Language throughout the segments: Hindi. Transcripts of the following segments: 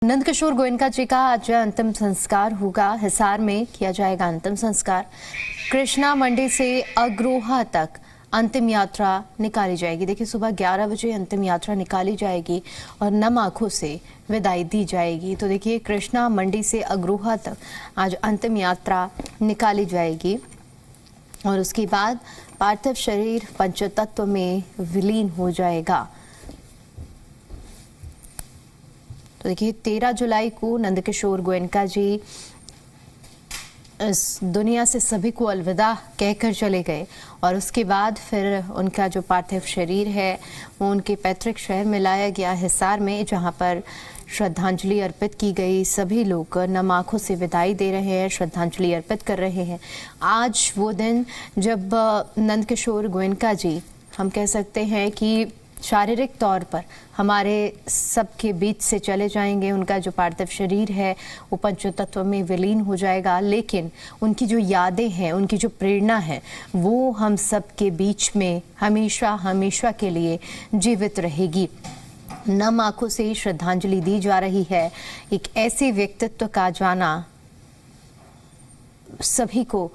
नंदकिशोर गोयनका जी का आज अंतिम संस्कार होगा। हिसार में किया जाएगा अंतिम संस्कार। कृष्णा मंडी से अग्रोहा तक अंतिम यात्रा निकाली जाएगी। देखिए, सुबह 11 बजे अंतिम यात्रा निकाली जाएगी और नम आंखों से विदाई दी जाएगी। तो देखिए, कृष्णा मंडी से अग्रोहा तक आज अंतिम यात्रा निकाली जाएगी और उसके बाद पार्थिव शरीर पंचतत्व में विलीन हो जाएगा। तो देखिए, 13 जुलाई को नंदकिशोर गोयनका जी इस दुनिया से सभी को अलविदा कहकर चले गए और उसके बाद फिर उनका जो पार्थिव शरीर है वो उनके पैतृक शहर में लाया गया हिसार में, जहां पर श्रद्धांजलि अर्पित की गई। सभी लोग नम आंखों से विदाई दे रहे हैं, श्रद्धांजलि अर्पित कर रहे हैं। आज वो दिन जब नंदकिशोर गोयनका जी, हम कह सकते हैं कि शारीरिक तौर पर हमारे सबके बीच से चले जाएंगे। उनका जो पार्थिव शरीर है वो पंचतत्व में विलीन हो जाएगा, लेकिन उनकी जो यादें हैं, उनकी जो प्रेरणा है, वो हम सबके बीच में हमेशा हमेशा के लिए जीवित रहेगी। नम आंखों से श्रद्धांजलि दी जा रही है। एक ऐसे व्यक्तित्व का जाना सभी को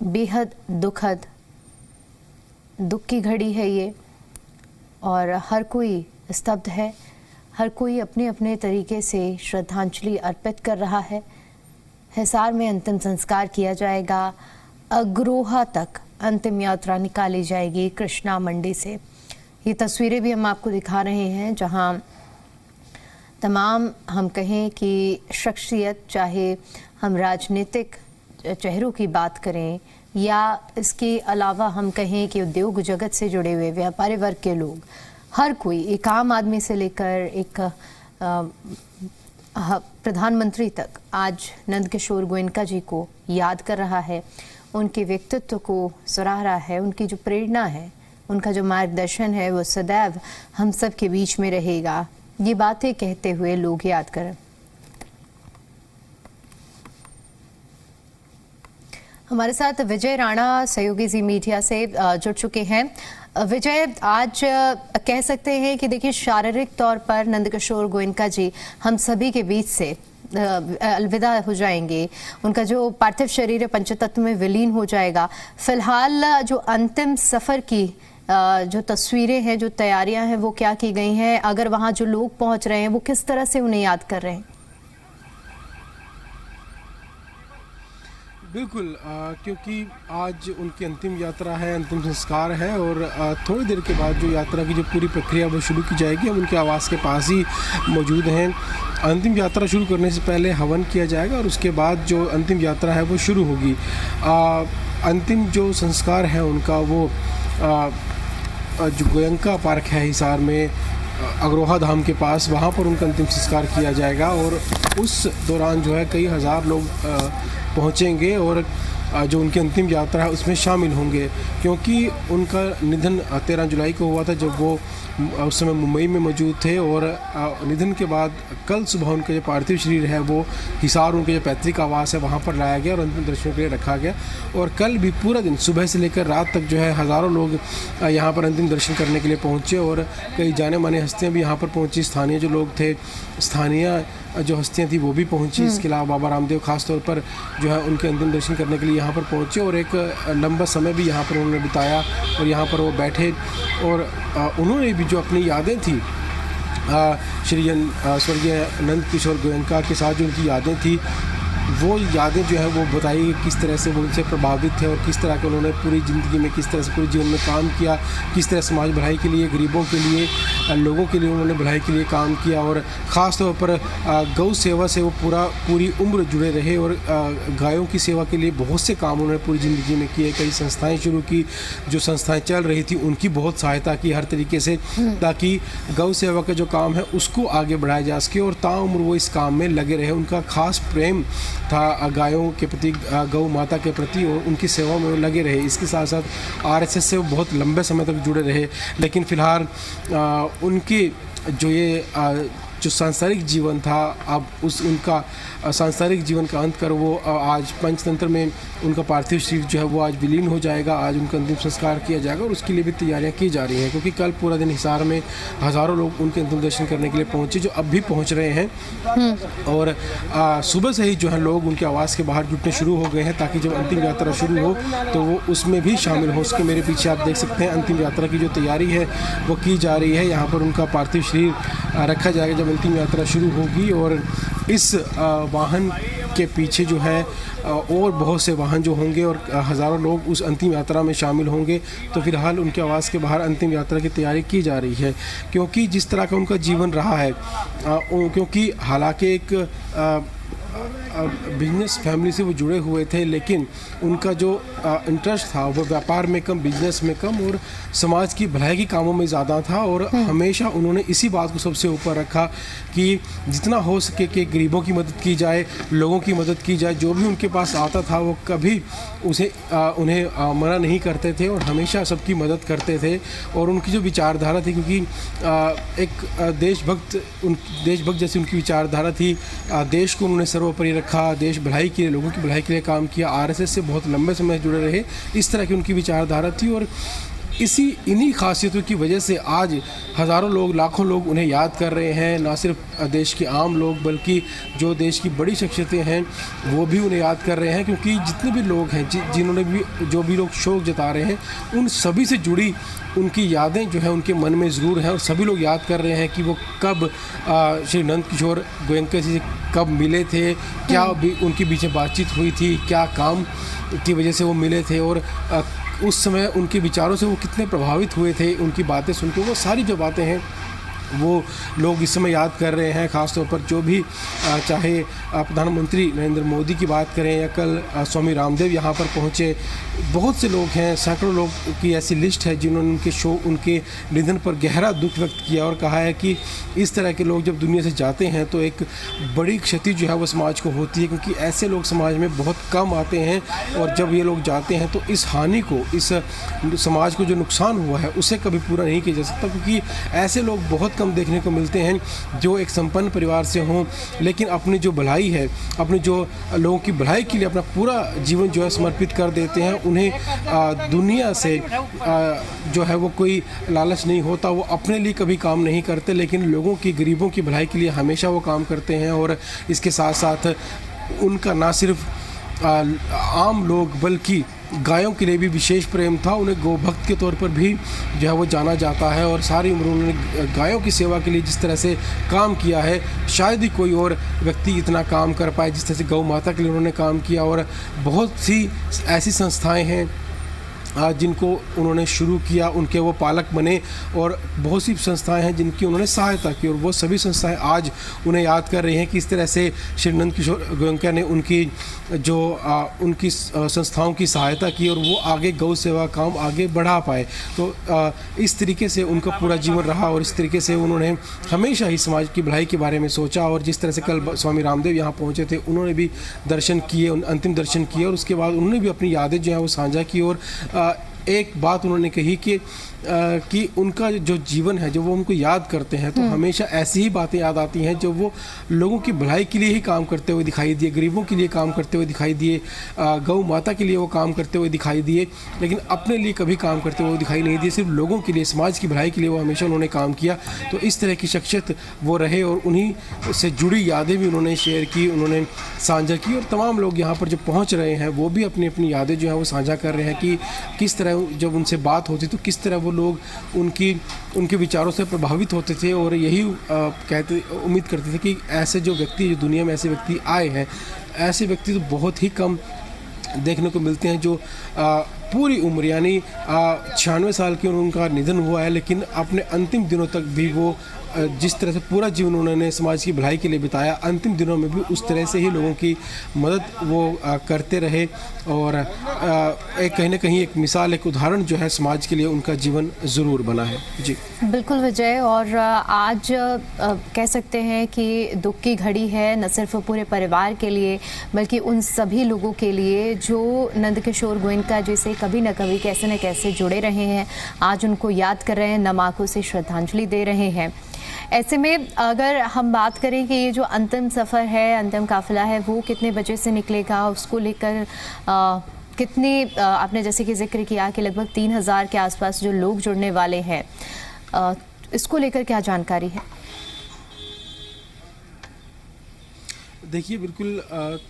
बेहद दुख की घड़ी है ये, और हर कोई स्तब्ध है। हर कोई अपने अपने तरीके से श्रद्धांजलि अर्पित कर रहा है। हिसार में अंतिम संस्कार किया जाएगा। अग्रोहा तक अंतिम यात्रा निकाली जाएगी कृष्णा मंडी से। ये तस्वीरें भी हम आपको दिखा रहे हैं, जहां तमाम, हम कहें कि शख्सियत, चाहे हम राजनीतिक चेहरों की बात करें या इसके अलावा हम कहें कि उद्योग जगत से जुड़े हुए व्यापारी वर्ग के लोग, हर कोई, एक आम आदमी से लेकर एक प्रधानमंत्री तक आज नंदकिशोर गोयनका जी को याद कर रहा है, उनके व्यक्तित्व को सराह रहा है। उनकी जो प्रेरणा है, उनका जो मार्गदर्शन है, वो सदैव हम सब के बीच में रहेगा। ये बातें कहते हुए लोग याद करें। हमारे साथ विजय राणा सहयोगी जी मीडिया से जुड़ चुके हैं। विजय, आज कह सकते हैं कि देखिए, शारीरिक तौर पर नंदकिशोर गोयनका जी हम सभी के बीच से अलविदा हो जाएंगे। उनका जो पार्थिव शरीर है पंचतत्व में विलीन हो जाएगा। फिलहाल जो अंतिम सफर की जो तस्वीरें हैं, जो तैयारियां हैं, वो क्या की गई हैं? अगर वहां जो लोग पहुंच रहे हैं वो किस तरह से उन्हें याद कर रहे हैं? बिल्कुल, क्योंकि आज उनकी अंतिम यात्रा है, अंतिम संस्कार है और थोड़ी देर के बाद जो यात्रा की जो पूरी प्रक्रिया वो शुरू की जाएगी। हम उनके आवास के पास ही मौजूद हैं। अंतिम यात्रा शुरू करने से पहले हवन किया जाएगा और उसके बाद जो अंतिम यात्रा है वो शुरू होगी। अंतिम जो संस्कार है उनका, वो जो गोयनका पार्क है हिसार में, अग्रोहा धाम के पास, वहाँ पर उनका अंतिम संस्कार किया जाएगा और उस दौरान जो है कई हज़ार लोग पहुँचेंगे और जो उनकी अंतिम यात्रा है उसमें शामिल होंगे, क्योंकि उनका निधन 13 जुलाई को हुआ था, जब वो उस समय मुंबई में मौजूद थे। और निधन के बाद कल सुबह उनका जो पार्थिव शरीर है वो हिसार, उनके जो पैतृक आवास है, वहाँ पर लाया गया और अंतिम दर्शनों के लिए रखा गया। और कल भी पूरा दिन, सुबह से लेकर रात तक जो है हज़ारों लोग यहाँ पर अंतिम दर्शन करने के लिए पहुँचे और कई जाने माने हस्तियाँ भी यहाँ पर पहुँची। स्थानीय जो लोग थे, स्थानीय जो हस्तियाँ थी वो भी पहुँची। इसके अलावा बाबा रामदेव खास तौर पर जो है उनके अंतिम दर्शन करने के लिए यहाँ पर पहुँचे और एक लंबा समय भी यहाँ पर उन्होंने बिताया और यहाँ पर वो बैठे और उन्होंने भी जो अपनी यादें थी श्री स्वर्गीय नंदकिशोर गोयनका के साथ जो उनकी यादें थी, वो यादें जो है वो बताई किस तरह से वो उनसे प्रभावित थे और किस तरह के उन्होंने पूरी ज़िंदगी में, किस तरह से पूरे जीवन में काम किया, किस तरह समाज भलाई के लिए, गरीबों के लिए, लोगों के लिए उन्होंने भलाई के लिए काम किया। और ख़ास तौर पर गौ सेवा से वो पूरी उम्र जुड़े रहे और गायों की सेवा के लिए बहुत से काम उन्होंने पूरी ज़िंदगी में किए। कई संस्थाएँ शुरू की, जो संस्थाएँ चल रही थी उनकी बहुत सहायता की हर तरीके से, ताकि गौ सेवा का जो काम है उसको आगे बढ़ाया जा सके और ताउम्र वो इस काम में लगे रहे। उनका खास प्रेम था गायों के प्रति, गौ माता के प्रति, और उनकी सेवा में वो लगे रहे। इसके साथ साथ आरएसएस से वो बहुत लंबे समय तक जुड़े रहे। लेकिन फ़िलहाल उनके जो ये जो सांसारिक जीवन था अब उनका सांसारिक जीवन का अंत कर वो आज पंचतंत्र में उनका पार्थिव शरीर जो है वो आज विलीन हो जाएगा। आज उनका अंतिम संस्कार किया जाएगा और उसके लिए भी तैयारियां की जा रही हैं, क्योंकि कल पूरा दिन हिसार में हज़ारों लोग उनके अंतिम दर्शन करने के लिए पहुंचे, जो अब भी पहुंच रहे हैं। और सुबह से ही जो है लोग उनके आवास के बाहर जुटने शुरू हो गए हैं, ताकि जब अंतिम यात्रा शुरू हो तो वो उसमें भी शामिल हो सके। मेरे पीछे आप देख सकते हैं अंतिम यात्रा की जो तैयारी है वो की जा रही है। यहाँ पर उनका पार्थिव शरीर रखा जाएगा जब अंतिम यात्रा शुरू होगी, और इस वाहन के पीछे जो है और बहुत से वाहन जो होंगे और हज़ारों लोग उस अंतिम यात्रा में शामिल होंगे। तो फिलहाल उनके आवास के बाहर अंतिम यात्रा की तैयारी की जा रही है, क्योंकि जिस तरह का उनका जीवन रहा है, क्योंकि हालांकि एक बिजनेस फैमिली से वो जुड़े हुए थे, लेकिन उनका जो इंटरेस्ट था वो व्यापार में कम, बिजनेस में कम और समाज की भलाई के कामों में ज़्यादा था। और हमेशा उन्होंने इसी बात को सबसे ऊपर रखा कि जितना हो सके कि गरीबों की मदद की जाए, लोगों की मदद की जाए। जो भी उनके पास आता था वो कभी उन्हें मना नहीं करते थे और हमेशा सबकी मदद करते थे। और उनकी जो विचारधारा थी, क्योंकि एक देशभक्त जैसी उनकी विचारधारा थी, देश को उन्होंने सर्वोपरि रखा, देश भलाई के लिए, लोगों की भलाई के लिए काम किया, आरएसएस से बहुत लंबे समय जुड़े रहे, इस तरह की उनकी विचारधारा थी। और इन्हीं खासियतों की वजह से आज हज़ारों लोग, लाखों लोग उन्हें याद कर रहे हैं। ना सिर्फ देश के आम लोग बल्कि जो देश की बड़ी शख्सियतें हैं वो भी उन्हें याद कर रहे हैं, क्योंकि जितने भी लोग हैं जिन्होंने भी जो भी लोग शोक जता रहे हैं, उन सभी से जुड़ी उनकी यादें जो है उनके मन में ज़रूर हैं। और सभी लोग याद कर रहे हैं कि वो कब श्री नंद किशोर गोयनका जी से कब मिले थे, क्या भी उनके बीच में बातचीत हुई थी, क्या काम की वजह से वो मिले थे, और उस समय उनके विचारों से वो कितने प्रभावित हुए थे। उनकी बातें सुनकर वो सारी जो बातें हैं वो लोग इस समय याद कर रहे हैं। ख़ासतौर पर जो भी चाहे प्रधानमंत्री नरेंद्र मोदी की बात करें या कल स्वामी रामदेव यहाँ पर पहुँचे, बहुत से लोग हैं, सैकड़ों लोग की ऐसी लिस्ट है जिन्होंने उनके निधन पर गहरा दुख व्यक्त किया और कहा है कि इस तरह के लोग जब दुनिया से जाते हैं तो एक बड़ी क्षति जो है वो समाज को होती है, क्योंकि ऐसे लोग समाज में बहुत कम आते हैं। और जब ये लोग जाते हैं तो इस हानि को, इस समाज को जो नुकसान हुआ है उसे कभी पूरा नहीं किया जा सकता, क्योंकि ऐसे लोग बहुत कम देखने को मिलते हैं जो एक संपन्न परिवार से हों, लेकिन अपनी जो भलाई है, अपने जो लोगों की भलाई के लिए अपना पूरा जीवन जो है समर्पित कर देते हैं। उन्हें दुनिया से जो है वो कोई लालच नहीं होता, वो अपने लिए कभी काम नहीं करते, लेकिन लोगों की, गरीबों की भलाई के लिए हमेशा वो काम करते हैं। और इसके साथ साथ उनका ना सिर्फ आम लोग बल्कि गायों के लिए भी विशेष प्रेम था। उन्हें गोभक्त के तौर पर भी जो है वो जाना जाता है, और सारी उम्र उन्होंने गायों की सेवा के लिए जिस तरह से काम किया है, शायद ही कोई और व्यक्ति इतना काम कर पाए जिस तरह से गौ माता के लिए उन्होंने काम किया। और बहुत सी ऐसी संस्थाएं हैं जिनको उन्होंने शुरू किया, उनके वो पालक बने, और बहुत सी संस्थाएं हैं जिनकी उन्होंने सहायता की, और वो सभी संस्थाएं आज उन्हें याद कर रही हैं कि इस तरह से श्री नंद किशोर गोयनका ने उनकी संस्थाओं की सहायता की और वो आगे गौ सेवा काम आगे बढ़ा पाए। तो इस तरीके से उनका पूरा जीवन रहा, और इस तरीके से उन्होंने हमेशा ही समाज की भलाई के बारे में सोचा। और जिस तरह से कल स्वामी रामदेव यहाँ पहुँचे थे, उन्होंने भी दर्शन किए, अंतिम दर्शन किए, और उसके बाद उन्होंने भी अपनी यादें जो हैं वो साझा की। और एक बात उन्होंने कही कि उनका जो जीवन है, जो वो उनको याद करते हैं तो हमेशा ऐसी ही बातें याद आती हैं जो वो लोगों की भलाई के लिए ही काम करते हुए दिखाई दिए, गरीबों के लिए काम करते हुए दिखाई दिए, गौ माता के लिए वो काम करते हुए दिखाई दिए, लेकिन अपने लिए कभी काम करते हुए दिखाई नहीं दिए। सिर्फ लोगों के लिए, समाज की भलाई के लिए वो हमेशा उन्होंने काम किया। तो इस तरह की शख्सियत वो रहे, और उन्हीं से जुड़ी यादें भी उन्होंने शेयर की, उन्होंने साझा की। और तमाम लोग यहाँ पर जो पहुँच रहे हैं वो भी अपनी अपनी यादें जो हैं वो साझा कर रहे हैं कि किस तरह जब उनसे बात होती तो किस तरह वो लोग उनके विचारों से प्रभावित होते थे, और यही उम्मीद करते थे कि ऐसे जो व्यक्ति, जो दुनिया में ऐसे व्यक्ति आए हैं, ऐसे व्यक्ति तो बहुत ही कम देखने को मिलते हैं जो पूरी उम्र यानी 96 साल की उनका निधन हुआ है, लेकिन अपने अंतिम दिनों तक भी वो जिस तरह से पूरा जीवन उन्होंने समाज की भलाई के लिए बिताया, अंतिम दिनों में भी उस तरह से ही लोगों की मदद वो करते रहे। और एक कहीं ना कहीं एक मिसाल, एक उदाहरण जो है समाज के लिए उनका जीवन ज़रूर बना है। जी बिल्कुल विजय, और आज कह सकते हैं कि दुख की घड़ी है, न सिर्फ पूरे परिवार के लिए बल्कि उन सभी लोगों के लिए जो नंद किशोर गोयनका जी से कभी न कभी, कैसे न कैसे जुड़े रहे हैं। आज उनको याद कर रहे हैं, नम आंखों से श्रद्धांजलि दे रहे हैं। ऐसे में अगर हम बात करें कि ये जो अंतिम सफ़र है, अंतिम काफिला है, वो कितने बजे से निकलेगा, उसको लेकर कितने आपने जैसे कि जिक्र किया कि लगभग 3000 के आसपास जो लोग जुड़ने वाले हैं, इसको लेकर क्या जानकारी है? देखिए, बिल्कुल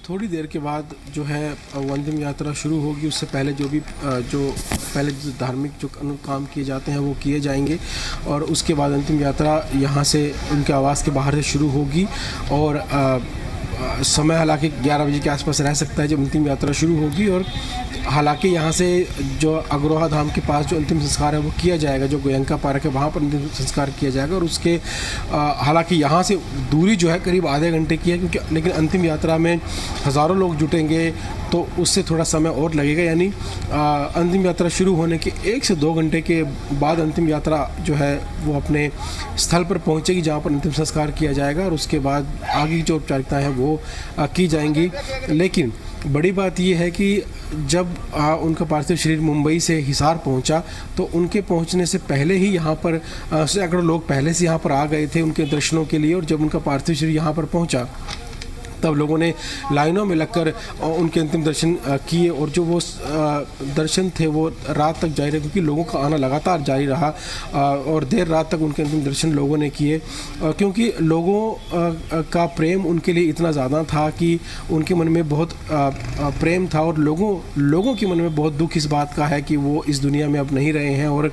थोड़ी देर के बाद जो है वो अंतिम यात्रा शुरू होगी। उससे पहले जो धार्मिक जो काम किए जाते हैं वो किए जाएंगे और उसके बाद अंतिम यात्रा यहाँ से उनके आवास के बाहर से शुरू होगी और समय हालांकि 11 बजे के आसपास रह सकता है जब अंतिम यात्रा शुरू होगी। और हालांकि यहाँ से जो अग्रोहा धाम के पास जो अंतिम संस्कार है वो किया जाएगा, जो गोयंका पार्क है वहाँ पर अंतिम संस्कार किया जाएगा और उसके हालांकि यहाँ से दूरी जो है करीब आधे घंटे की है, क्योंकि लेकिन अंतिम यात्रा में हज़ारों लोग जुटेंगे तो उससे थोड़ा समय और लगेगा। यानी अंतिम यात्रा शुरू होने के 1 से 2 घंटे के बाद अंतिम यात्रा जो है वो अपने स्थल पर पहुँचेगी जहाँ पर अंतिम संस्कार किया जाएगा और उसके बाद आगे की जो औपचारिकताएँ हैं वो की जाएंगी। लेकिन बड़ी बात यह है कि जब उनका पार्थिव शरीर मुंबई से हिसार पहुंचा तो उनके पहुंचने से पहले ही यहाँ पर सैकड़ों लोग पहले से यहाँ पर आ गए थे उनके दर्शनों के लिए। और जब उनका पार्थिव शरीर यहाँ पर पहुंचा तब लोगों ने लाइनों में लगकर उनके अंतिम दर्शन किए और जो वो दर्शन थे वो रात तक जारी रहे, क्योंकि लोगों का आना लगातार जारी रहा और देर रात तक उनके अंतिम दर्शन लोगों ने किए, क्योंकि लोगों का प्रेम उनके लिए इतना ज़्यादा था कि उनके मन में बहुत प्रेम था और लोगों के मन में बहुत दुख इस बात का है कि वो इस दुनिया में अब नहीं रहे हैं। और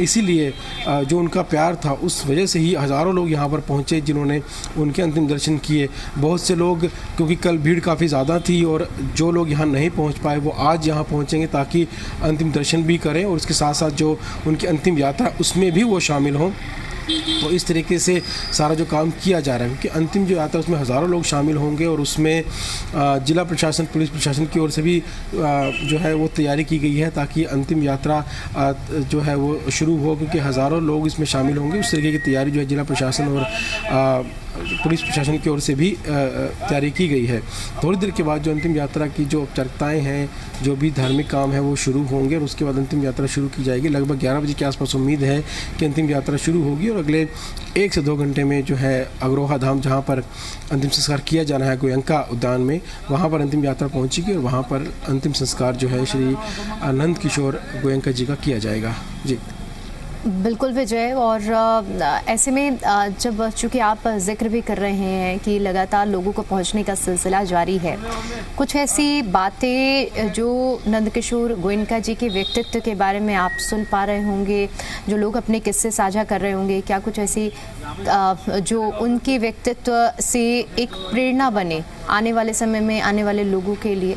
इसीलिए जो उनका प्यार था उस वजह से ही हज़ारों लोग यहाँ पर पहुँचे जिन्होंने उनके अंतिम दर्शन किए। बहुत से लोग, क्योंकि कल भीड़ काफ़ी ज़्यादा थी और जो लोग यहाँ नहीं पहुँच पाए वो आज यहाँ पहुँचेंगे ताकि अंतिम दर्शन भी करें और उसके साथ साथ जो उनकी अंतिम यात्रा उसमें भी वो शामिल हों। तो इस तरीके से सारा जो काम किया जा रहा है, क्योंकि अंतिम जो यात्रा उसमें हज़ारों लोग शामिल होंगे और उसमें जिला प्रशासन, पुलिस प्रशासन की ओर से भी जो है वो तैयारी की गई है ताकि अंतिम यात्रा जो है वो शुरू हो, क्योंकि हज़ारों लोग इसमें शामिल होंगे। उस तरीके की तैयारी जो है जिला प्रशासन और पुलिस प्रशासन की ओर से भी तैयारी की गई है। थोड़ी देर के बाद जो अंतिम यात्रा की जो औपचारिकताएँ हैं, जो भी धार्मिक काम है वो शुरू होंगे और उसके बाद अंतिम यात्रा शुरू की जाएगी। लगभग 11 बजे के आसपास उम्मीद है कि अंतिम यात्रा शुरू होगी और अगले 1 से 2 घंटे में जो है अग्रोहा धाम जहाँ पर अंतिम संस्कार किया जाना है गोयंका उद्यान में, वहाँ पर अंतिम यात्रा पहुँचेगी और वहाँ पर अंतिम संस्कार जो है श्री नंद किशोर गोयंका जी का किया जाएगा। जी बिल्कुल विजय, और ऐसे में जब चूँकि आप जिक्र भी कर रहे हैं कि लगातार लोगों को पहुंचने का सिलसिला जारी है, कुछ ऐसी बातें जो नंदकिशोर गोयनका जी के व्यक्तित्व के बारे में आप सुन पा रहे होंगे, जो लोग अपने किस्से साझा कर रहे होंगे, क्या कुछ ऐसी जो उनके व्यक्तित्व से एक प्रेरणा बने आने वाले समय में आने वाले लोगों के लिए?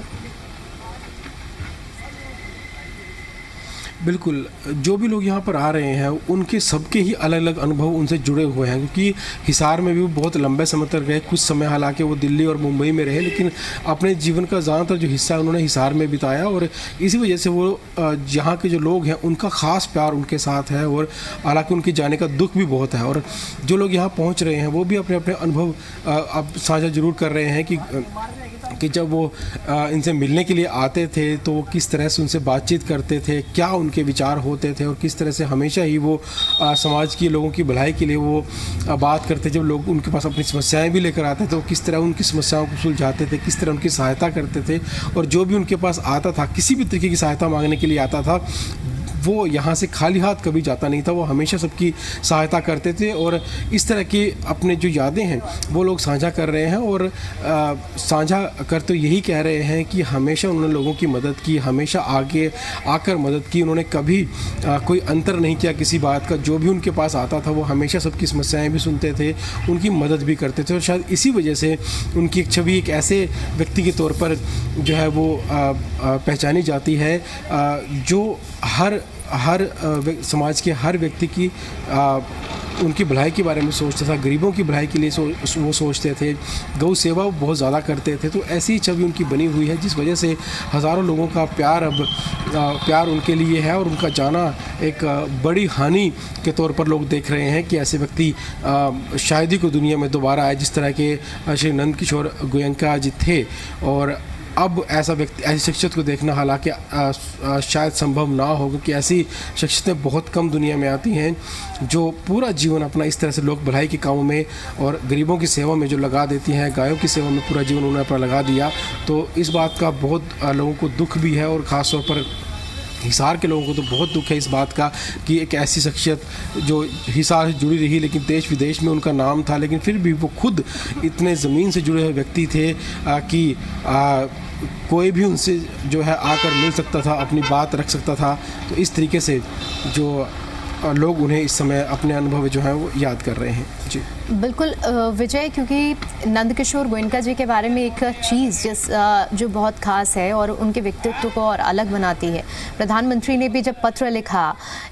बिल्कुल, जो भी लोग यहाँ पर आ रहे हैं उनके सबके ही अलग अलग अनुभव उनसे जुड़े हुए हैं, क्योंकि हिसार में भी वो बहुत लंबे समय तक रहे। कुछ समय हालांकि वो दिल्ली और मुंबई में रहे, लेकिन अपने जीवन का ज़्यादातर जो हिस्सा उन्होंने हिसार में बिताया और इसी वजह से वो यहाँ के जो लोग हैं उनका ख़ास प्यार उनके साथ है। और हालांकि उनके जाने का दुख भी बहुत है और जो लोग यहाँ पहुँच रहे हैं वो भी अपने अपने अनुभव अब साझा ज़रूर कर रहे हैं कि जब वो इनसे मिलने के लिए आते थे तो वो किस तरह से उनसे बातचीत करते थे, क्या उनके विचार होते थे और किस तरह से हमेशा ही वो समाज की लोगों की भलाई के लिए वो बात करते। जब लोग उनके पास अपनी समस्याएं भी लेकर आते थे तो किस तरह उनकी समस्याओं को सुलझाते थे, किस तरह उनकी सहायता करते थे। और जो भी उनके पास आता था, किसी भी तरीके की सहायता मांगने के लिए आता था, वो यहाँ से खाली हाथ कभी जाता नहीं था। वो हमेशा सबकी सहायता करते थे और इस तरह की अपने जो यादें हैं वो लोग साझा कर रहे हैं और साझा कर तो यही कह रहे हैं कि हमेशा उन्होंने लोगों की मदद की, हमेशा आगे आकर मदद की। उन्होंने कभी कोई अंतर नहीं किया किसी बात का। जो भी उनके पास आता था वो हमेशा सबकी समस्याएं भी सुनते थे, उनकी मदद भी करते थे और शायद इसी वजह से उनकी एक छवि एक ऐसे व्यक्ति के तौर पर जो है वो पहचानी जाती है जो हर समाज के हर व्यक्ति की उनकी भलाई के बारे में सोचता था, गरीबों की भलाई के लिए वो सोचते थे, गौ सेवा बहुत ज़्यादा करते थे। तो ऐसी छवि उनकी बनी हुई है जिस वजह से हज़ारों लोगों का प्यार उनके लिए है और उनका जाना एक बड़ी हानि के तौर पर लोग देख रहे हैं कि ऐसे व्यक्ति शायद ही को दुनिया में दोबारा आए जिस तरह के श्री नंद किशोर गोयंका जी थे। और अब ऐसा व्यक्ति, ऐसी शख्सियत को देखना हालांकि शायद संभव ना हो, क्योंकि ऐसी शख्सियतें बहुत कम दुनिया में आती हैं जो पूरा जीवन अपना इस तरह से लोक भलाई के कामों में और गरीबों की सेवा में जो लगा देती हैं, गायों की सेवा में पूरा जीवन उन्होंने अपना लगा दिया। तो इस बात का बहुत लोगों को दुख भी है, और ख़ास तौर पर हिसार के लोगों को तो बहुत दुख है इस बात का कि एक ऐसी शख्सियत जो हिसार से जुड़ी रही, लेकिन देश विदेश में उनका नाम था, लेकिन फिर भी वो खुद इतने ज़मीन से जुड़े हुए व्यक्ति थे कि कोई भी उनसे जो है आकर मिल सकता था, अपनी बात रख सकता था। तो इस तरीके से जो लोग उन्हें इस समय अपने अनुभव जो है वो याद कर रहे हैं। जी बिल्कुल विजय, क्योंकि नंदकिशोर गोयनका जी के बारे में एक चीज़ जो बहुत ख़ास है और उनके व्यक्तित्व को और अलग बनाती है। प्रधानमंत्री ने भी जब पत्र लिखा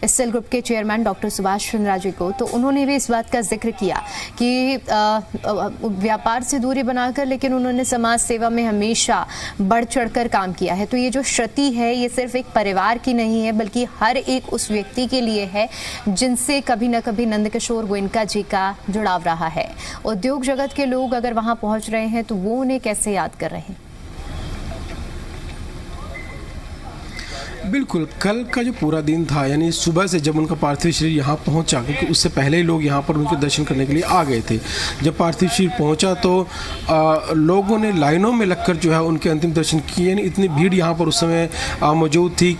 एस्सेल ग्रुप के चेयरमैन डॉक्टर सुभाष चंद्रा जी को, तो उन्होंने भी इस बात का जिक्र किया कि व्यापार से दूरी बनाकर, लेकिन उन्होंने समाज सेवा में हमेशा बढ़ चढ़कर काम किया है। तो ये जो क्षति है ये सिर्फ एक परिवार की नहीं है, बल्कि हर एक उस व्यक्ति के लिए है जिनसे कभी न कभी नंदकिशोर गोयनका जी का जुड़ाव रहा है। उद्योग जगत के लोग अगर वहां पहुंच रहे हैं तो वो उन्हें कैसे याद कर रहे हैं? बिल्कुल, कल का जो पूरा दिन था, यानी सुबह से जब उनका पार्थिव शरीर यहाँ पहुँचा, क्योंकि उससे पहले ही लोग यहाँ पर उनके दर्शन करने के लिए आ गए थे। जब पार्थिव शरीर पहुँचा तो लोगों ने लाइनों में लगकर जो है उनके अंतिम दर्शन किए। यानी इतनी भीड़ यहाँ पर उस समय मौजूद थी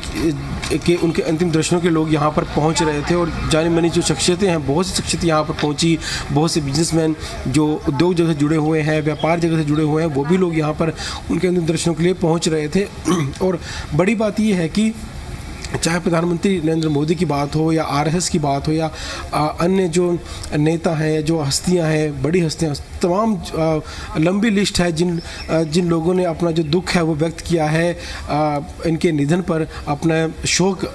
कि उनके अंतिम दर्शनों के लोग यहाँ पर पहुँच रहे थे। और जानी मानी जो शख्सियतें हैं, बहुत सी शख्सियतें यहाँ पर पहुँची, बहुत से बिजनेसमैन जो उद्योग जगत से जुड़े हुए हैं, व्यापार जगत से जुड़े हुए हैं, वो भी लोग यहाँ पर उनके अंतिम दर्शनों के लिए पहुँच रहे थे। और बड़ी बात ये है कि चाहे प्रधानमंत्री नरेंद्र मोदी की बात हो या आरएसएस की बात हो या अन्य जो नेता हैं, जो हस्तियां हैं, बड़ी हस्तियां, तमाम लंबी लिस्ट है जिन लोगों ने अपना जो दुख है वो व्यक्त किया है, इनके निधन पर अपना शोक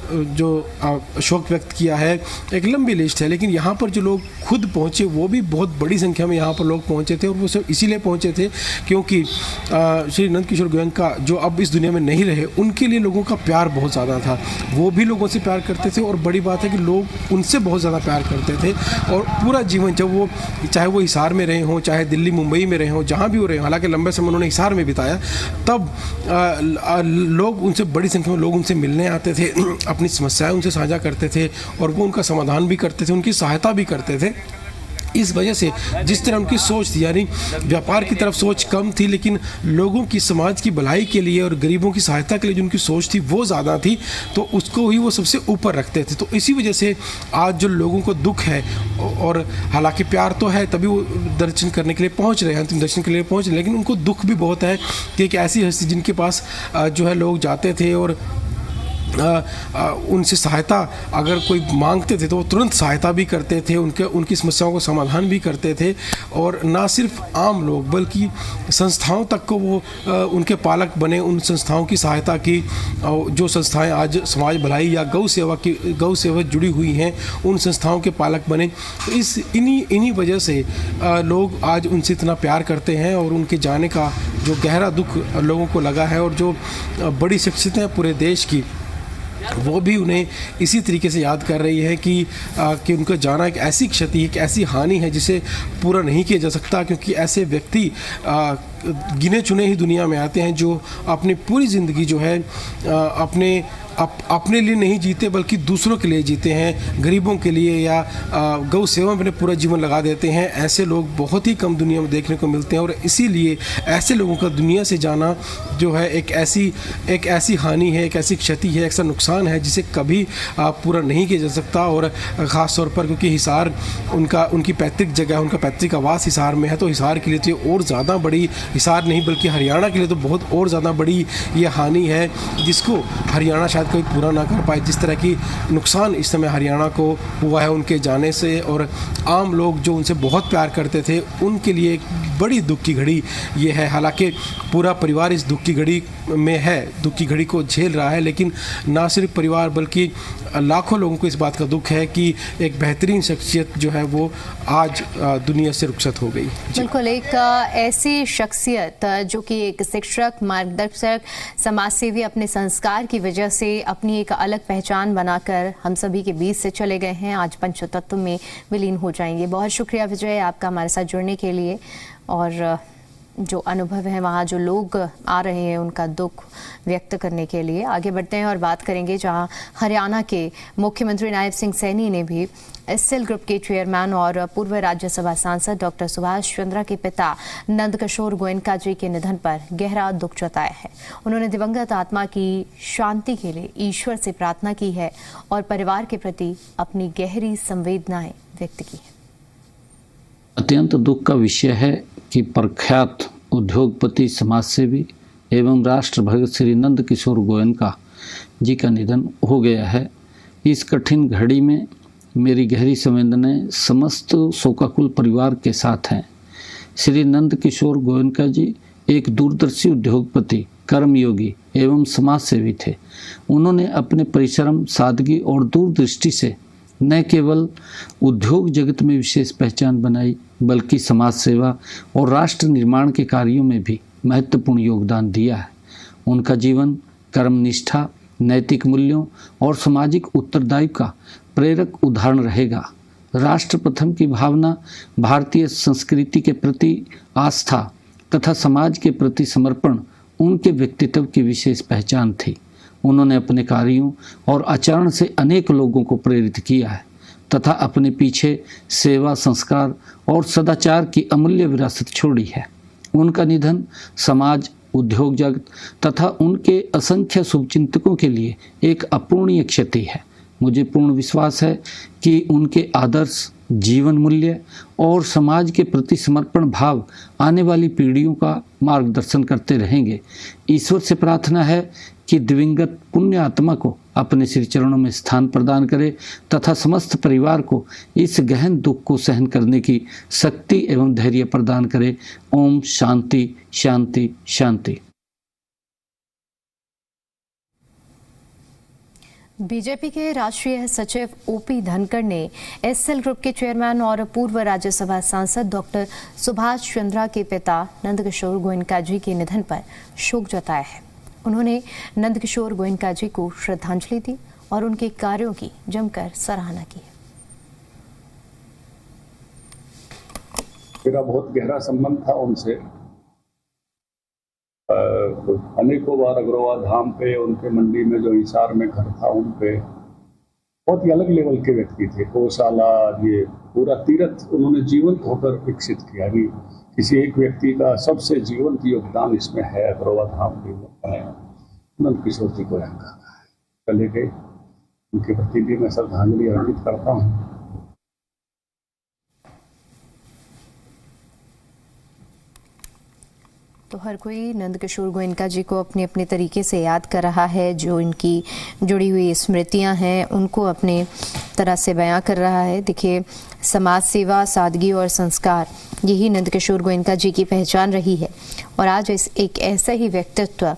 व्यक्त किया है, एक लंबी लिस्ट है। लेकिन यहाँ पर जो लोग खुद पहुँचे वो भी बहुत बड़ी संख्या में यहाँ पर लोग पहुँचे थे, और वो सिर्फ इसीलिए पहुँचे थे क्योंकि श्री नंदकिशोर गोयनका जो अब इस दुनिया में नहीं रहे, उनके लिए लोगों का प्यार बहुत ज़्यादा था। वो भी लोगों से प्यार करते थे, और बड़ी बात है कि लोग उनसे बहुत ज़्यादा प्यार करते थे। और पूरा जीवन जब वो, चाहे वो हिसार में रहे हों, चाहे दिल्ली मुंबई में रहे हों, जहाँ भी वो रहे हों, हालांकि लंबे समय उन्होंने हिसार में बिताया, तब लोग उनसे, बड़ी संख्या में लोग उनसे मिलने आते थे, अपनी समस्याएं उनसे साझा करते थे, और वो उनका समाधान भी करते थे, उनकी सहायता भी करते थे। इस वजह से जिस तरह उनकी सोच थी, यानी व्यापार की तरफ सोच कम थी, लेकिन लोगों की, समाज की भलाई के लिए और गरीबों की सहायता के लिए जो उनकी सोच थी वो ज़्यादा थी, तो उसको ही वो सबसे ऊपर रखते थे। तो इसी वजह से आज जो लोगों को दुख है, और हालांकि प्यार तो है तभी वो दर्शन करने के लिए पहुंच रहे हैं, अंतिम दर्शन के लिए पहुंच रहे हैं, लेकिन उनको दुख भी बहुत है कि एक ऐसी हस्ती जिनके पास जो है लोग जाते थे और उनसे सहायता अगर कोई मांगते थे तो वो तुरंत सहायता भी करते थे, उनकी समस्याओं को समाधान भी करते थे। और ना सिर्फ आम लोग बल्कि संस्थाओं तक को वो उनके पालक बने, उन संस्थाओं की सहायता की, जो संस्थाएं आज समाज भलाई या गौ सेवा जुड़ी हुई हैं, उन संस्थाओं के पालक बने। तो इन्हीं वजह से लोग आज उनसे इतना प्यार करते हैं, और उनके जाने का जो गहरा दुख लोगों को लगा है, और जो बड़ी शख्सियतें पूरे देश की, वो भी उन्हें इसी तरीके से याद कर रही है कि उनका जाना एक ऐसी क्षति, एक ऐसी हानि है जिसे पूरा नहीं किया जा सकता। क्योंकि ऐसे व्यक्ति गिने चुने ही दुनिया में आते हैं जो अपनी पूरी ज़िंदगी जो है अपने लिए नहीं जीते बल्कि दूसरों के लिए जीते हैं, गरीबों के लिए या गौ सेवा में अपने पूरा जीवन लगा देते हैं। ऐसे लोग बहुत ही कम दुनिया में देखने को मिलते हैं, और इसीलिए ऐसे लोगों का दुनिया से जाना जो है एक ऐसी हानि है, एक ऐसी क्षति है, ऐसा नुकसान है जिसे कभी पूरा नहीं किया जा सकता। और ख़ास तौर पर क्योंकि हिसार उनकी पैतृक जगह, उनका पैतृक आवास हिसार में है, तो हिसार के लिए तो ये और ज़्यादा बड़ी, हिसार नहीं बल्कि हरियाणा के लिए तो बहुत और ज़्यादा बड़ी ये हानि है, जिसको हरियाणा शायद कोई पूरा ना कर पाए। जिस तरह की नुकसान इस समय हरियाणा को हुआ है उनके जाने से, और आम लोग जो उनसे बहुत प्यार करते थे उनके लिए एक बड़ी दुख की घड़ी ये है। हालांकि पूरा परिवार इस दुख की घड़ी में है, दुख की घड़ी को झेल रहा है, लेकिन ना सिर्फ परिवार बल्कि लाखों लोगों को इस बात का दुख है कि एक बेहतरीन शख्सियत जो है वो आज दुनिया से रुखसत हो गई। बिल्कुल, एक ऐसी शख्सियत जो कि एक शिक्षक, मार्गदर्शक, समाजसेवी अपने संस्कार की वजह से अपनी एक अलग पहचान बनाकर हम सभी के बीच से चले गए हैं, आज पंचतत्व में विलीन हो जाएंगे। बहुत शुक्रिया विजय आपका हमारे साथ जुड़ने के लिए, और जो अनुभव है, वहाँ जो लोग आ रहे हैं उनका दुख व्यक्त करने के लिए। आगे बढ़ते हैं और बात करेंगे जहाँ हरियाणा के मुख्यमंत्री नायब सिंह सैनी ने भी एसएल ग्रुप के चेयरमैन और पूर्व राज्यसभा सांसद डॉक्टर सुभाष चंद्रा के पिता नंदकिशोर गोयनका जी के निधन पर गहरा दुख जताया है। उन्होंने दिवंगत आत्मा की शांति के लिए ईश्वर से प्रार्थना की है और परिवार के प्रति अपनी गहरी संवेदनाएं व्यक्त की है। अत्यंत दुख का विषय है कि प्रख्यात उद्योगपति, समाजसेवी एवं राष्ट्र भगत श्री नंदकिशोर गोयनका जी का निधन हो गया है। इस कठिन घड़ी में मेरी गहरी संवेदनाएं समस्त शोकाकुल परिवार के साथ हैं। श्री नंदकिशोर गोयनका जी एक दूरदर्शी उद्योगपति, कर्मयोगी एवं समाजसेवी थे। उन्होंने अपने परिश्रम, सादगी और दूरदृष्टि से न केवल उद्योग जगत में विशेष पहचान बनाई, बल्कि समाज सेवा और राष्ट्र निर्माण के कार्यों में भी महत्वपूर्ण योगदान दिया है। उनका जीवन कर्मनिष्ठा, नैतिक मूल्यों और सामाजिक उत्तरदायित्व का प्रेरक उदाहरण रहेगा। राष्ट्र प्रथम की भावना, भारतीय संस्कृति के प्रति आस्था तथा समाज के प्रति समर्पण उनके व्यक्तित्व की विशेष पहचान थी। उन्होंने अपने कार्यों और आचरण से अनेक लोगों को प्रेरित किया है तथा अपने पीछे सेवा, संस्कार और सदाचार की अमूल्य विरासत छोड़ी है। उनका निधन समाज, उद्योग जगत तथा उनके असंख्य शुभचिंतकों के लिए एक अपूर्णीय क्षति है। मुझे पूर्ण विश्वास है कि उनके आदर्श, जीवन मूल्य और समाज के प्रति समर्पण भाव आने वाली पीढ़ियों का मार्गदर्शन करते रहेंगे। ईश्वर से प्रार्थना है कि दिवंगत पुण्य आत्मा को अपने श्री चरणों में स्थान प्रदान करे तथा समस्त परिवार को इस गहन दुख को सहन करने की शक्ति एवं धैर्य प्रदान करे। ओम शांति शांति शांति। बीजेपी के राष्ट्रीय सचिव ओपी धनखड़ ने एसएल ग्रुप के चेयरमैन और पूर्व राज्यसभा सांसद डॉक्टर सुभाष चंद्रा के पिता नंदकिशोर गोयनका जी के निधन पर शोक जताया है। उन्होंने नंदकिशोर गोयनका जी को श्रद्धांजलि दी और उनके कार्यों की जमकर सराहना की। मेरा बहुत गहरा संबंध था उनसे। अनेकों बार अग्रवा धाम पे, उनके मंडी में जो हिसार में घर था उन पे बहुत ही अलग लेवल के व्यक्ति थे। गौशाला, ये पूरा तीर्थ उन्होंने जीवंत होकर विकसित किया। यानी किसी एक व्यक्ति का सबसे जीवंत योगदान इसमें है अग्रवा धाम के नंदकिशोर जी गोयनका का। चले गए, उनके प्रति भी मैं श्रद्धांजलि अर्पित करता हूँ। तो हर कोई नंदकिशोर गोयनका जी को अपने अपने तरीके से याद कर रहा है। जो इनकी जुड़ी हुई स्मृतियां हैं उनको अपने तरह से बयां कर रहा है। देखिए, समाज सेवा, सादगी और संस्कार, यही नंदकिशोर गोयनका जी की पहचान रही है और आज एक ऐसा ही व्यक्तित्व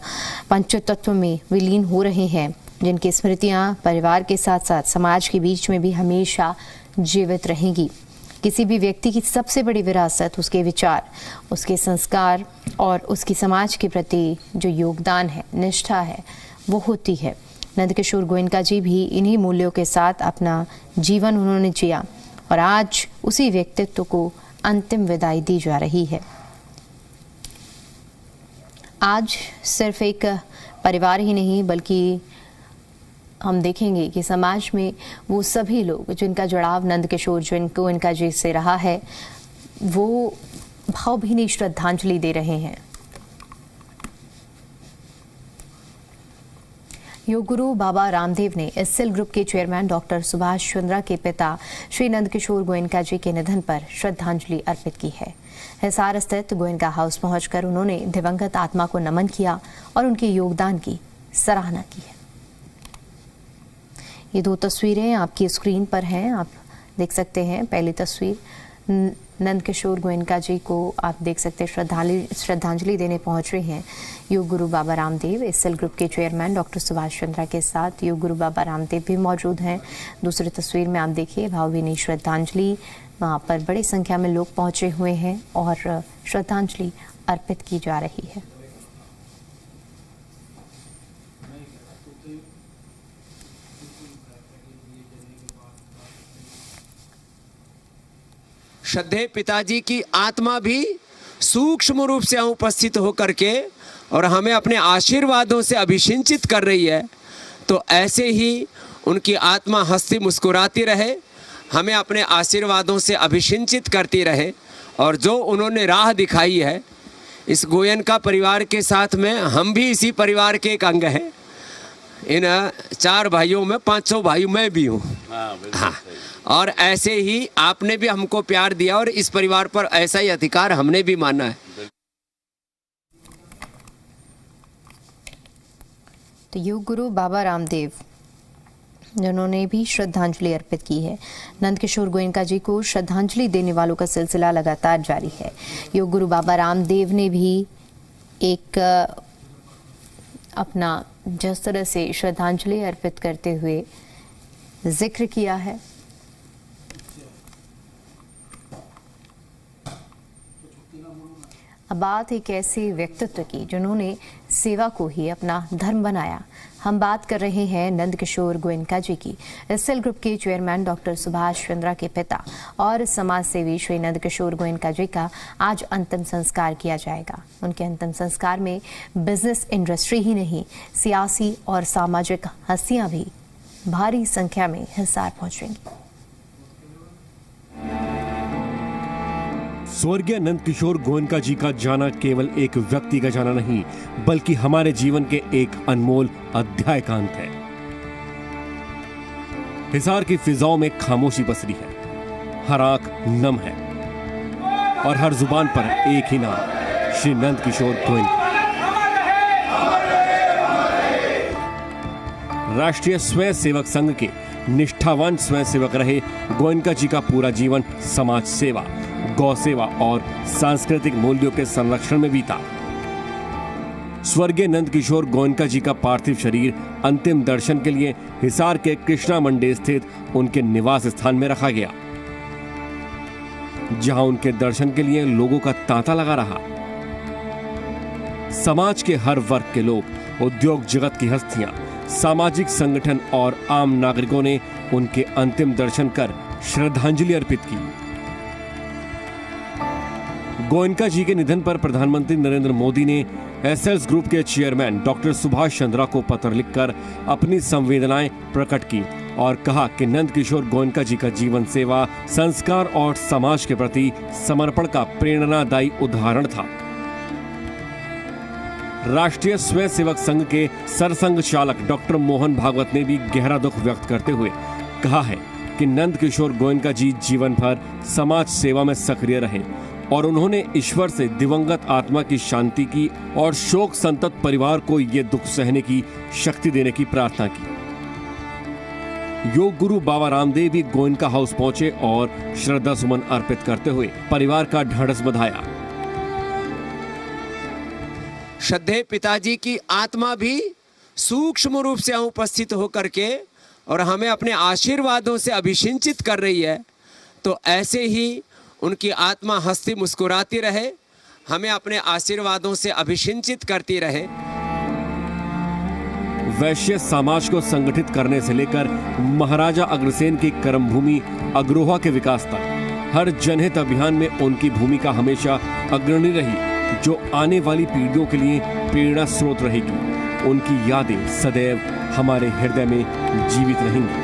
पंचतत्व में विलीन हो रहे हैं जिनकी स्मृतियां परिवार के साथ साथ समाज के बीच में भी हमेशा जीवित रहेंगी। किसी भी व्यक्ति की सबसे बड़ी विरासत उसके विचार, उसके संस्कार और उसकी समाज के प्रति जो योगदान है, निष्ठा है, वो होती है। नंदकिशोर गोयनका जी भी इन्हीं मूल्यों के साथ अपना जीवन उन्होंने जिया और आज उसी व्यक्तित्व को अंतिम विदाई दी जा रही है। आज सिर्फ एक परिवार ही नहीं बल्कि हम देखेंगे कि समाज में वो सभी लोग जिनका जुड़ाव नंदकिशोर गोयनका जी से रहा है, वो भावभीनी श्रद्धांजलि दे रहे हैं। योग गुरु बाबा रामदेव ने एसएल ग्रुप के चेयरमैन डॉक्टर सुभाष चंद्रा के पिता श्री नंदकिशोर गोयनका जी के निधन पर श्रद्धांजलि अर्पित की है। हिसार स्थित गोयनका हाउस पहुंचकर उन्होंने दिवंगत आत्मा को नमन किया और उनके योगदान की सराहना की है। ये दो तस्वीरें आपकी स्क्रीन पर हैं, आप देख सकते हैं। पहली तस्वीर नंदकिशोर गोयनका जी को आप देख सकते हैं श्रद्धांजलि देने पहुंच रहे हैं योग गुरु बाबा रामदेव। एसएल ग्रुप के चेयरमैन डॉक्टर सुभाष चंद्रा के साथ योग गुरु बाबा रामदेव भी मौजूद हैं। दूसरी तस्वीर में आप देखिए भावभीनी श्रद्धांजलि, वहाँ पर बड़ी संख्या में लोग पहुंचे हुए हैं और श्रद्धांजलि अर्पित की जा रही है। श्रद्धेय पिताजी की आत्मा भी सूक्ष्म रूप से यहाँ उपस्थित होकर के और हमें अपने आशीर्वादों से अभिषिंचित कर रही है, तो ऐसे ही उनकी आत्मा हंसती मुस्कुराती रहे, हमें अपने आशीर्वादों से अभिषिंचित करती रहे। और जो उन्होंने राह दिखाई है इस गोयनका परिवार के साथ में, हम भी इसी परिवार के एक अंग हैं। इन 4 भाइयों में 500 भाई मैं भी हूँ। हाँ, और ऐसे ही आपने भी हमको प्यार दिया और इस परिवार पर ऐसा ही अधिकार हमने भी माना है। तो योग गुरु बाबा रामदेव जिन्होंने भी श्रद्धांजलि अर्पित की है। नंदकिशोर गोयनका जी को श्रद्धांजलि देने वालों का सिलसिला लगातार जारी है। योग गुरु बाबा रामदेव ने भी एक अपना जिस तरह से श्रद्धांजलि अर्पित करते हुए जिक्र किया है। अब बात एक ऐसे व्यक्तित्व की जिन्होंने सेवा को ही अपना धर्म बनाया। हम बात कर रहे हैं नंदकिशोर गोयनका जी की। एसएल ग्रुप के चेयरमैन डॉक्टर सुभाष चंद्रा के पिता और समाज सेवी श्री नंदकिशोर गोयनका जी का आज अंतिम संस्कार किया जाएगा। उनके अंतिम संस्कार में बिजनेस इंडस्ट्री ही नहीं, सियासी और सामाजिक हस्तियां भी भारी संख्या में हिसार पहुंचेंगी। स्वर्गीय नंदकिशोर गोयनका जी का जाना केवल एक व्यक्ति का जाना नहीं, बल्कि हमारे जीवन के एक अनमोल अध्याय का अंत है। हिसार की फिजाओं में खामोशी पसरी है, हर आंख नम है और हर जुबान पर एक ही नाम, श्री नंदकिशोर गोयनका। राष्ट्रीय स्वयं सेवक संघ के निष्ठावान स्वयं सेवक रहे गोयनका जी का पूरा जीवन समाज सेवा, गौ सेवा और सांस्कृतिक मूल्यों के संरक्षण में बीता। स्वर्गीय नंदकिशोर गोयनका जी का पार्थिव शरीर अंतिम दर्शन के लिए हिसार के कृष्णा मंडी स्थित उनके निवास स्थान में रखा गया, जहां उनके दर्शन के लिए लोगों का तांता लगा रहा। समाज के हर वर्ग के लोग, उद्योग जगत की हस्तियां, सामाजिक संगठन और आम नागरिकों ने उनके अंतिम दर्शन कर श्रद्धांजलि अर्पित की। गोयनका जी के निधन पर प्रधानमंत्री नरेंद्र मोदी ने एसएल ग्रुप के चेयरमैन डॉक्टर सुभाष चंद्रा को पत्र लिखकर अपनी संवेदनाएं प्रकट की और कहा कि नंदकिशोर गोयनका जी का जीवन सेवा, संस्कार और समाज के प्रति समर्पण का प्रेरणादायी उदाहरण था। राष्ट्रीय स्वयं सेवक संघ के सरसंघ चालक डॉक्टर मोहन भागवत ने भी गहरा दुख व्यक्त करते हुए कहा है कि नंदकिशोर गोयनका जी जीवन भर समाज सेवा में सक्रिय रहे और उन्होंने ईश्वर से दिवंगत आत्मा की शांति की और शोक संतप्त परिवार को ये दुख सहने की शक्ति देने की प्रार्थना की। योग गुरु बाबा रामदेव भी गोयनका हाउस पहुंचे और श्रद्धा सुमन अर्पित करते हुए परिवार का ढाढ़स बंधाया। श्रद्धेय पिताजी की आत्मा भी सूक्ष्म रूप से यहाँ उपस्थित होकर के और हमें अपने आशीर्वादों से अभिषिंचित कर रही है, तो ऐसे ही उनकी आत्मा हंसती मुस्कुराती रहे, हमें अपने आशीर्वादों से अभिषिंचित करती रहे। वैश्य समाज को संगठित करने से लेकर महाराजा अग्रसेन की कर्मभूमि अग्रोहा के विकास तक हर जनहित अभियान में उनकी भूमिका हमेशा अग्रणी रही, जो आने वाली पीढ़ियों के लिए प्रेरणा स्रोत रहेगी। उनकी यादें सदैव हमारे हृदय में जीवित रहेंगी।